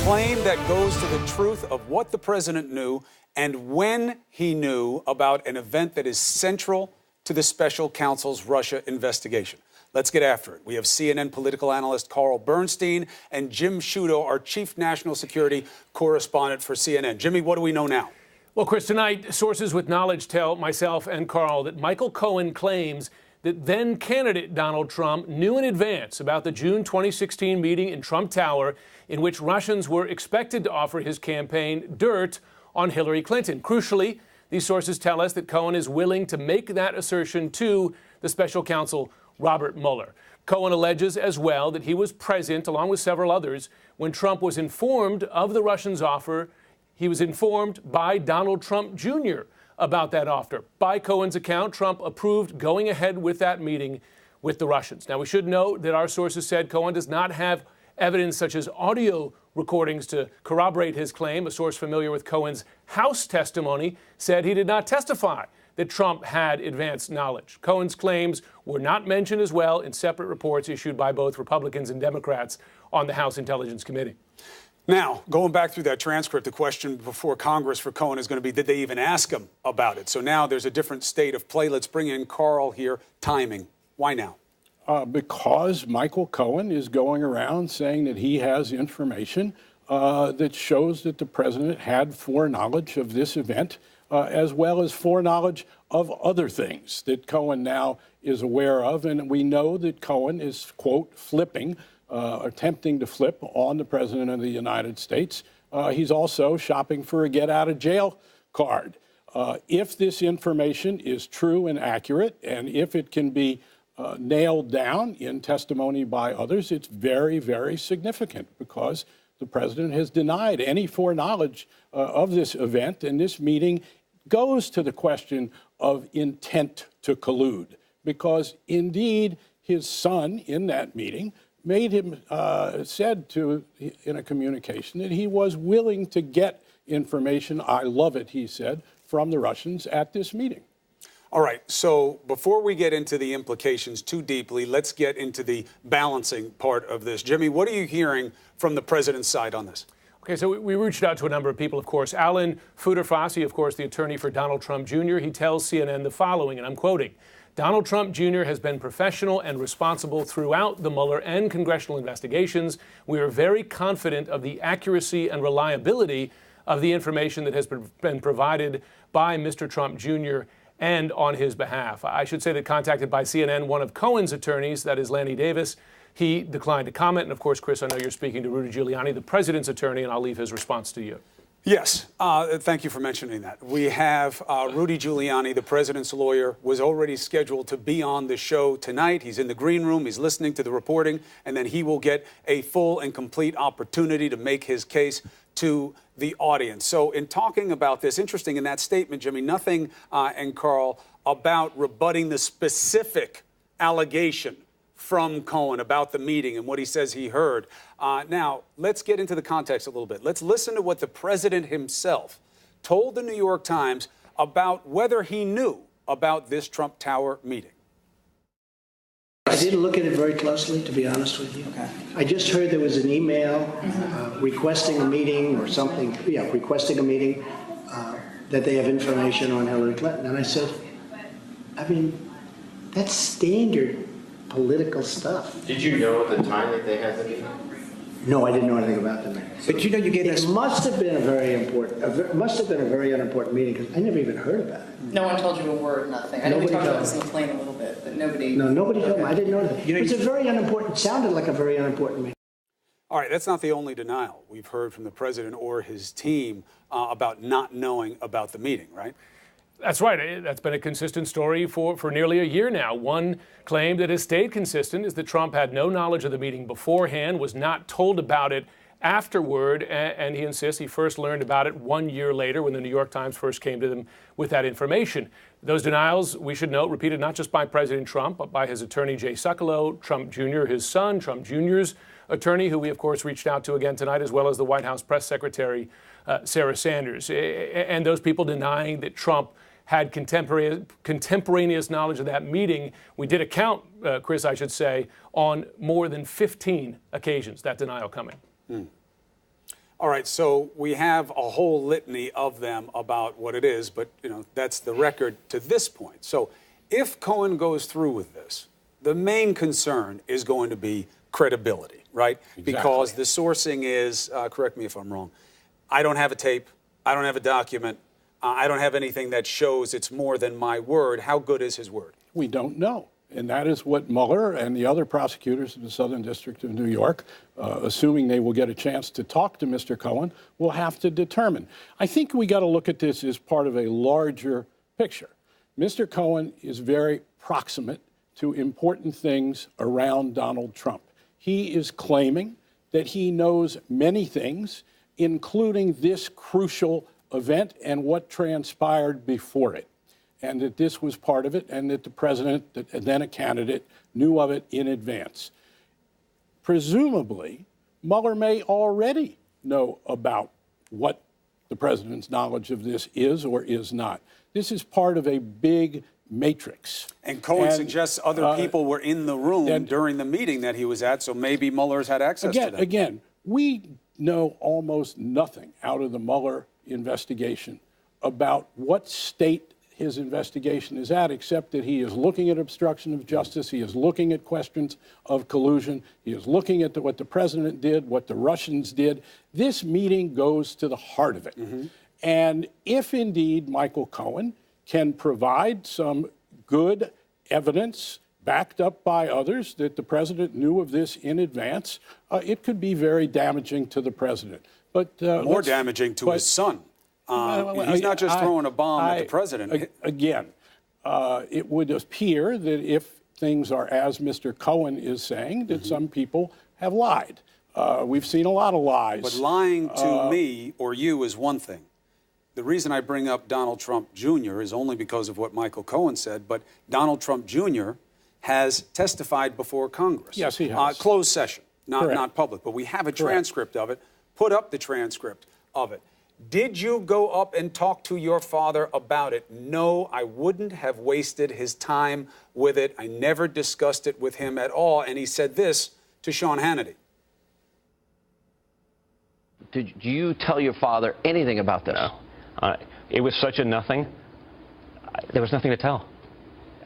claim that goes to the truth of what the president knew and when he knew about an event that is central to the special counsel's Russia investigation. Let's get after it. We have CNN political analyst Carl Bernstein and Jim Sciutto, our chief national security correspondent for CNN. Jimmy, what do we know now? Well, Chris, tonight, sources with knowledge tell myself and Carl that Michael Cohen claims that then-candidate Donald Trump knew in advance about the June 2016 meeting in Trump Tower in which Russians were expected to offer his campaign dirt on Hillary Clinton. Crucially, these sources tell us that Cohen is willing to make that assertion to the special counsel Robert Mueller. Cohen alleges as well that he was present, along with several others, when Trump was informed of the Russians' offer. He was informed by Donald Trump Jr. about that offer. By Cohen's account, Trump approved going ahead with that meeting with the Russians. Now, we should note that our sources said Cohen does not have evidence such as audio recordings to corroborate his claim. A source familiar with Cohen's House testimony said he did not testify that Trump had advanced knowledge. Cohen's claims were not mentioned as well in separate reports issued by both Republicans and Democrats on the House Intelligence Committee. Now, going back through that transcript, the question before Congress for Cohen is going to be, did they even ask him about it? So now there's a different state of play. Let's bring in Carl here. Timing. Why now? Because Michael Cohen is going around saying that he has information that shows that the president had foreknowledge of this event, as well as foreknowledge of other things that Cohen now is aware of. And we know that Cohen is, quote, flipping, attempting to flip on the president of the United States. He's also shopping for a get-out-of-jail card. If this information is true and accurate, and if it can be nailed down in testimony by others, it's very, very significant because the president has denied any foreknowledge of this event, and this meeting goes to the question of intent to collude, because indeed his son in that meeting made him, said to, in a communication, that he was willing to get information, I love it, he said, from the Russians at this meeting. All right, so before we get into the implications too deeply, let's get into the balancing part of this. Jimmy, what are you hearing from the president's side on this? Okay, so we reached out to a number of people, of course. Alan Futerfasi, of course, the attorney for Donald Trump Jr., he tells CNN the following, and I'm quoting, Donald Trump Jr. has been professional and responsible throughout the Mueller and congressional investigations. We are very confident of the accuracy and reliability of the information that has been provided by Mr. Trump Jr. and on his behalf. I should say that contacted by CNN, one of Cohen's attorneys, that is Lanny Davis, he declined to comment. And of course, Chris, I know you're speaking to Rudy Giuliani, the president's attorney, and I'll leave his response to you. Yes, thank you for mentioning that. We have Rudy Giuliani, the president's lawyer, was already scheduled to be on the show tonight. He's in the green room. He's listening to the reporting, and then he will get a full and complete opportunity to make his case to the audience. So in talking about this, interesting in that statement, Jimmy, nothing, and Carl, about rebutting the specific allegation from Cohen about the meeting and what he says he heard. Now, let's get into the context a little bit. Let's listen to what the president himself told the New York Times about whether he knew about this Trump Tower meeting. I didn't look at it very closely, to be honest with you. Okay. I just heard there was an email requesting a meeting or something, requesting a meeting, that they have information on Hillary Clinton. And I said, I mean, that's standard political stuff. Did you know at the time that they had the meeting? No, I didn't know anything about the meeting. But you know, you gave us. It must have been a very unimportant meeting because I never even heard about it. No one told you a word, nothing. I know we talked about this in the plane a little bit, but nobody. No, nobody told me. I didn't know that. You know, it was a very unimportant. Sounded like a very unimportant meeting. All right, that's not the only denial we've heard from the president or his team about not knowing about the meeting, right? That's right. That's been a consistent story for nearly a year now. One claim that has stayed consistent is that Trump had no knowledge of the meeting beforehand, was not told about it afterward, and he insists he first learned about it 1 year later when the New York Times first came to them with that information. Those denials, we should note, repeated not just by President Trump, but by his attorney, Jay Sekulow, Trump Jr., his son, Trump Jr.'s attorney, who we, of course, reached out to again tonight, as well as the White House press secretary, Sarah Sanders. And those people denying that Trump had contemporaneous knowledge of that meeting. We did account, Chris, I should say, on more than 15 occasions, that denial coming. All right, so we have a whole litany of them about what it is, but that's the record to this point. So if Cohen goes through with this, the main concern is going to be credibility, right? Exactly. Because the sourcing is, correct me if I'm wrong, I don't have a tape, I don't have a document, I don't have anything that shows it's more than my word. How good is his word? We don't know. And that is what Mueller and the other prosecutors in the Southern District of New York, assuming they will get a chance to talk to Mr. Cohen, will have to determine. I think we got to look at this as part of a larger picture. Mr. Cohen is very proximate to important things around Donald Trump. He is claiming that he knows many things, including this crucial event and what transpired before it, and that this was part of it, and that the president, and then a candidate, knew of it in advance. Presumably, Mueller may already know about what the president's knowledge of this is or is not. This is part of a big matrix. And Cohen suggests other people were in the room during the meeting that he was at, so maybe Mueller's had access to them. Again, we know almost nothing out of the Mueller investigation about what state his investigation is at, except that he is looking at obstruction of justice, he is looking at questions of collusion, he is looking at what the president did, what the Russians did. This meeting goes to the heart of it. Mm-hmm. And if indeed Michael Cohen can provide some good evidence backed up by others that the president knew of this in advance, it could be very damaging to the president. But more damaging to his son. He's not just throwing a bomb at the president. Again, it would appear that if things are as Mr. Cohen is saying, that some people have lied. We've seen a lot of lies. But lying to me or you is one thing. The reason I bring up Donald Trump Jr. is only because of what Michael Cohen said, but Donald Trump Jr. has testified before Congress. Yes, he has. Closed session, not public. But we have a transcript of it. Put up the transcript of it. Did you go up and talk to your father about it? No, I wouldn't have wasted his time with it. I never discussed it with him at all. And he said this to Sean Hannity. Did you tell your father anything about this? No. It was such a nothing. There was nothing to tell.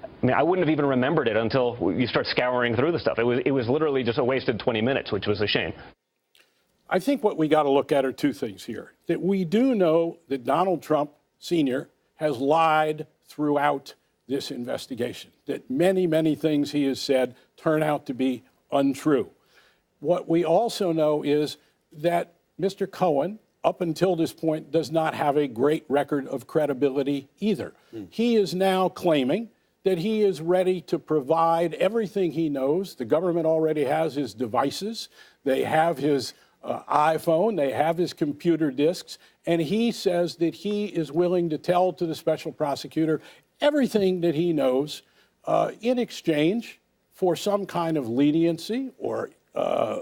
I mean, I wouldn't have even remembered it until you start scouring through the stuff. It was literally just a wasted 20 minutes, which was a shame. I think what we got to look at are two things here. That we do know that Donald Trump Sr. has lied throughout this investigation, that many, many things he has said turn out to be untrue. What we also know is that Mr. Cohen, up until this point, does not have a great record of credibility either. He is now claiming that he is ready to provide everything he knows. The government already has his devices. They have his iPhone, they have his computer disks, and he says that he is willing to tell to the special prosecutor everything that he knows in exchange for some kind of leniency or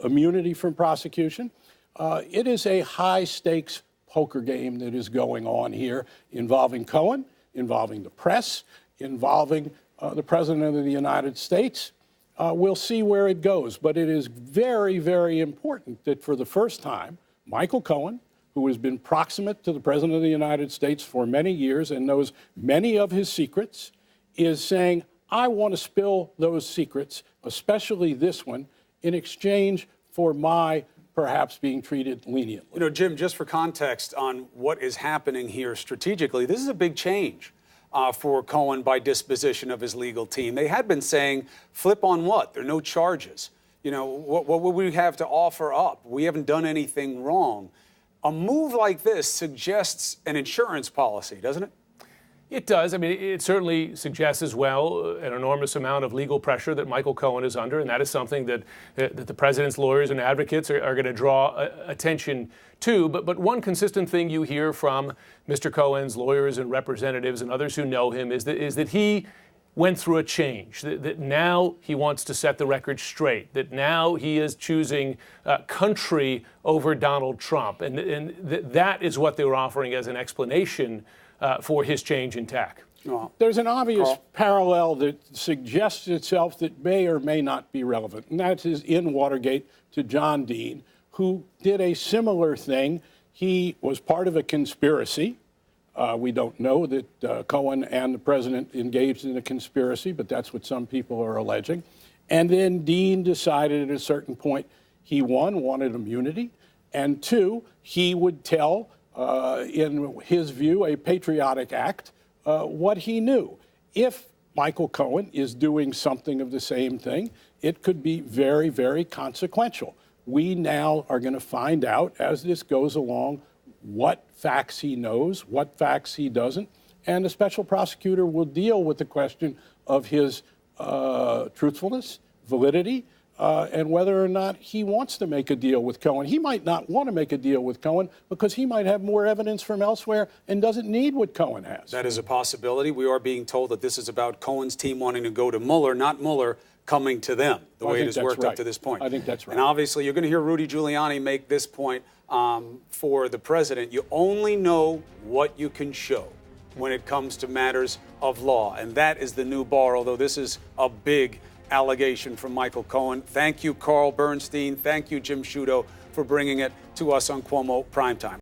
immunity from prosecution. It is a high-stakes poker game that is going on here involving Cohen, involving the press, involving the President of the United States. We'll see where it goes, but it is very, very important that for the first time, Michael Cohen, who has been proximate to the President of the United States for many years and knows many of his secrets, is saying, I want to spill those secrets, especially this one, in exchange for my perhaps being treated leniently. You know, Jim, just for context on what is happening here strategically, this is a big change for Cohen by disposition of his legal team. They had been saying, flip on what? There are no charges. You know, what would we have to offer up? We haven't done anything wrong. A move like this suggests an insurance policy, doesn't it? It does. I mean, it certainly suggests as well an enormous amount of legal pressure that Michael Cohen is under, and that is something that the president's lawyers and advocates are going to draw attention to. But one consistent thing you hear from Mr. Cohen's lawyers and representatives and others who know him is that he went through a change, that now he wants to set the record straight, that now he is choosing country over Donald Trump, and that is what they were offering as an explanation for his change in tack. There's an obvious parallel that suggests itself that may or may not be relevant, and that is in Watergate to John Dean, who did a similar thing. He was part of a conspiracy. We don't know that Cohen and the president engaged in a conspiracy, but that's what some people are alleging. And then Dean decided at a certain point he, one, wanted immunity, and two, he would tell, in his view, a patriotic act, what he knew. If Michael Cohen is doing something of the same thing, it could be very, very consequential. We now are going to find out as this goes along what facts he knows, what facts he doesn't, and the special prosecutor will deal with the question of his truthfulness, validity, and whether or not he wants to make a deal with Cohen. He might not want to make a deal with Cohen because he might have more evidence from elsewhere and doesn't need what Cohen has. That is a possibility. We are being told that this is about Cohen's team wanting to go to Mueller, not Mueller coming to them, the way it has worked up to this point. I think that's right. And obviously, you're going to hear Rudy Giuliani make this point for the president. You only know what you can show when it comes to matters of law. And that is the new bar, although this is a big allegation from Michael Cohen. Thank you, Carl Bernstein. Thank you, Jim Sciutto, for bringing it to us on Cuomo Primetime.